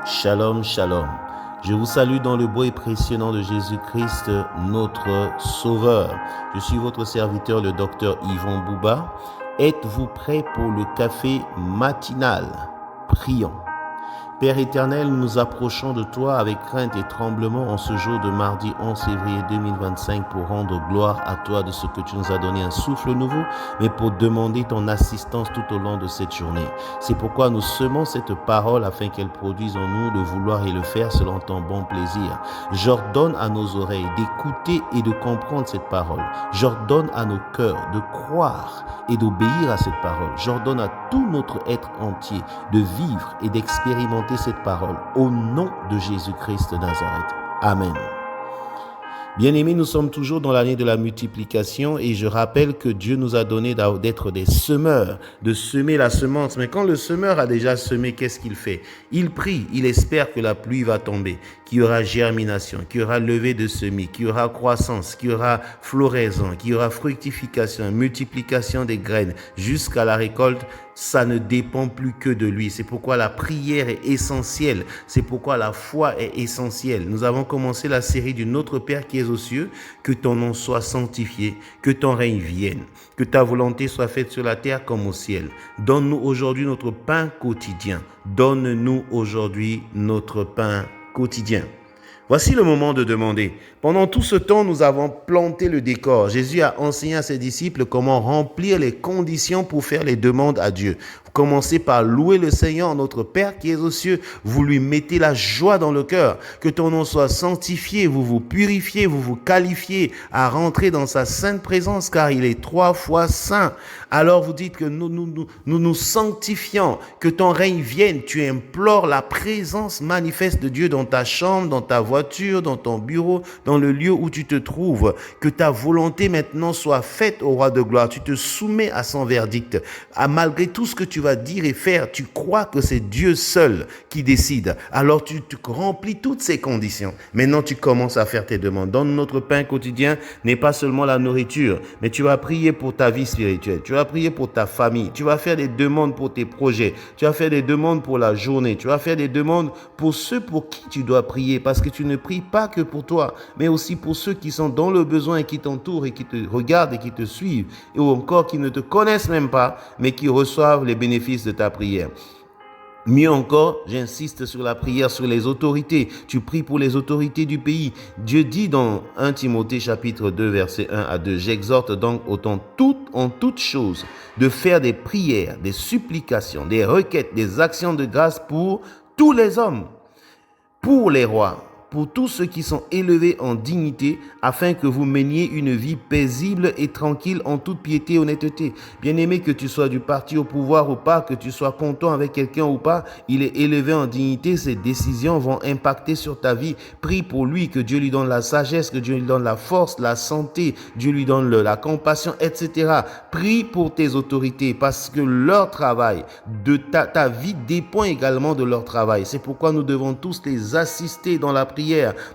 Shalom, shalom. Je vous salue dans le beau et précieux nom de Jésus-Christ, notre Sauveur. Je suis votre serviteur, le docteur Yvon Bouba. Êtes-vous prêts pour le café matinal? Prions. Père éternel, nous nous approchons de toi avec crainte et tremblement en ce jour de mardi 11 février 2025 pour rendre gloire à toi de ce que tu nous as donné un souffle nouveau, mais pour demander ton assistance tout au long de cette journée. C'est pourquoi nous semons cette parole afin qu'elle produise en nous le vouloir et le faire selon ton bon plaisir. J'ordonne à nos oreilles d'écouter et de comprendre cette parole. J'ordonne à nos cœurs de croire et d'obéir à cette parole. J'ordonne à tout notre être entier de vivre et d'expérimenter cette parole au nom de Jésus-Christ de Nazareth. Amen. Bien-aimés, nous sommes toujours dans l'année de la multiplication et je rappelle que Dieu nous a donné d'être des semeurs, de semer la semence. Mais quand le semeur a déjà semé, qu'est-ce qu'il fait? Il prie, il espère que la pluie va tomber, qu'il y aura germination, qu'il y aura levée de semis, qu'il y aura croissance, qu'il y aura floraison, qu'il y aura fructification, multiplication des graines jusqu'à la récolte. Ça ne dépend plus que de lui. C'est pourquoi la prière est essentielle. C'est pourquoi la foi est essentielle. Nous avons commencé la série du Notre Père qui est aux cieux. Que ton nom soit sanctifié, que ton règne vienne, que ta volonté soit faite sur la terre comme au ciel. Donne-nous aujourd'hui notre pain quotidien. Donne-nous aujourd'hui notre pain quotidien. Voici le moment de demander. Pendant tout ce temps, nous avons planté le décor. Jésus a enseigné à ses disciples comment remplir les conditions pour faire les demandes à Dieu. Vous commencez par louer le Seigneur, notre Père qui est aux cieux. Vous lui mettez la joie dans le cœur. Que ton nom soit sanctifié, vous vous purifiez, vous vous qualifiez à rentrer dans sa sainte présence car il est 3 fois saint. Alors vous dites que nous sanctifions, que ton règne vienne. Tu implores la présence manifeste de Dieu dans ta chambre, dans ta voiture, dans ton bureau, dans le lieu où tu te trouves. Que ta volonté maintenant soit faite au roi de gloire. Tu te soumets à son verdict. Malgré tout ce que tu vas dire et faire, tu crois que c'est Dieu seul qui décide. Alors tu remplis toutes ces conditions. Maintenant, tu commences à faire tes demandes. Dans notre pain quotidien n'est pas seulement la nourriture, mais tu vas prier pour ta vie spirituelle. Tu vas prier pour ta famille. Tu vas faire des demandes pour tes projets. Tu vas faire des demandes pour la journée. Tu vas faire des demandes pour ceux pour qui tu dois prier parce que tu ne pries pas que pour toi, mais aussi pour ceux qui sont dans le besoin et qui t'entourent et qui te regardent et qui te suivent, ou encore qui ne te connaissent même pas, mais qui reçoivent les bénéfices de ta prière. Mieux encore, j'insiste sur la prière sur les autorités. Tu pries pour les autorités du pays. Dieu dit dans 1 Timothée chapitre 2 verset 1 à 2, « J'exhorte donc en toutes choses de faire des prières, des supplications, des requêtes, des actions de grâce pour tous les hommes, pour les rois, pour tous ceux qui sont élevés en dignité, afin que vous meniez une vie paisible et tranquille en toute piété et honnêteté. » Bien-aimé, que tu sois du parti au pouvoir ou pas, que tu sois content avec quelqu'un ou pas, il est élevé en dignité, ses décisions vont impacter sur ta vie. Prie pour lui, que Dieu lui donne la sagesse, que Dieu lui donne la force, la santé, Dieu lui donne la compassion, etc. Prie pour tes autorités parce que leur travail, de ta vie dépend également de leur travail. C'est pourquoi nous devons tous les assister dans la prière.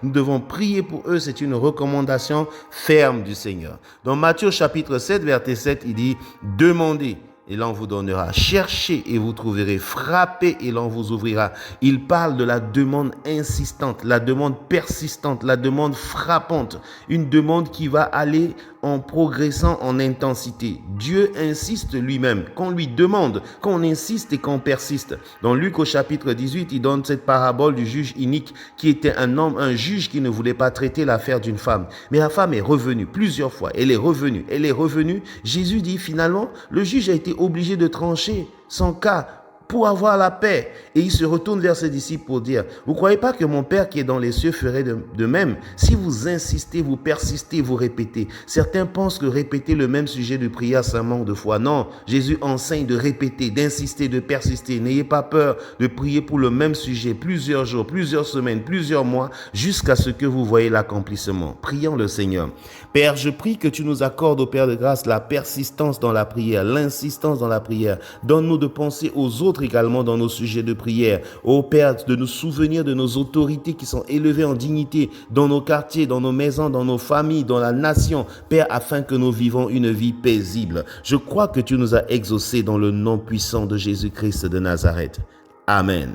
Nous devons prier pour eux, c'est une recommandation ferme du Seigneur. Dans Matthieu chapitre 7, verset 7, il dit « Demandez et l'on vous donnera, cherchez et vous trouverez, frappez et l'on vous ouvrira. » Il parle de la demande insistante, la demande persistante, la demande frappante, une demande qui va aller en progressant en intensité. Dieu insiste lui-même, qu'on lui demande, qu'on insiste et qu'on persiste. Dans Luc au chapitre 18, il donne cette parabole du juge inique qui était un juge qui ne voulait pas traiter l'affaire d'une femme. Mais la femme est revenue plusieurs fois, elle est revenue. Jésus dit finalement, le juge a été obligé de trancher son cas pour avoir la paix. Et il se retourne vers ses disciples pour dire, « Vous ne croyez pas que mon Père qui est dans les cieux ferait de même? Si vous insistez, vous persistez, vous répétez. » Certains pensent que répéter le même sujet de prière, c'est un manque de foi. Non, Jésus enseigne de répéter, d'insister, de persister. N'ayez pas peur de prier pour le même sujet plusieurs jours, plusieurs semaines, plusieurs mois, jusqu'à ce que vous voyez l'accomplissement. Prions le Seigneur. Père, je prie que tu nous accordes, au Père de grâce, la persistance dans la prière, l'insistance dans la prière. Donne-nous de penser aux autres également dans nos sujets de prière. Ô Père, de nous souvenir de nos autorités qui sont élevées en dignité dans nos quartiers, dans nos maisons, dans nos familles, dans la nation. Père, afin que nous vivons une vie paisible. Je crois que tu nous as exaucés dans le nom puissant de Jésus-Christ de Nazareth. Amen.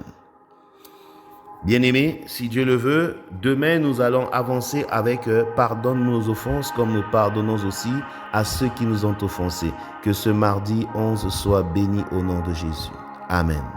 Bien-aimés, si Dieu le veut, demain nous allons avancer avec pardonne nos offenses comme nous pardonnons aussi à ceux qui nous ont offensés. Que ce mardi 11 soit béni au nom de Jésus. Amen.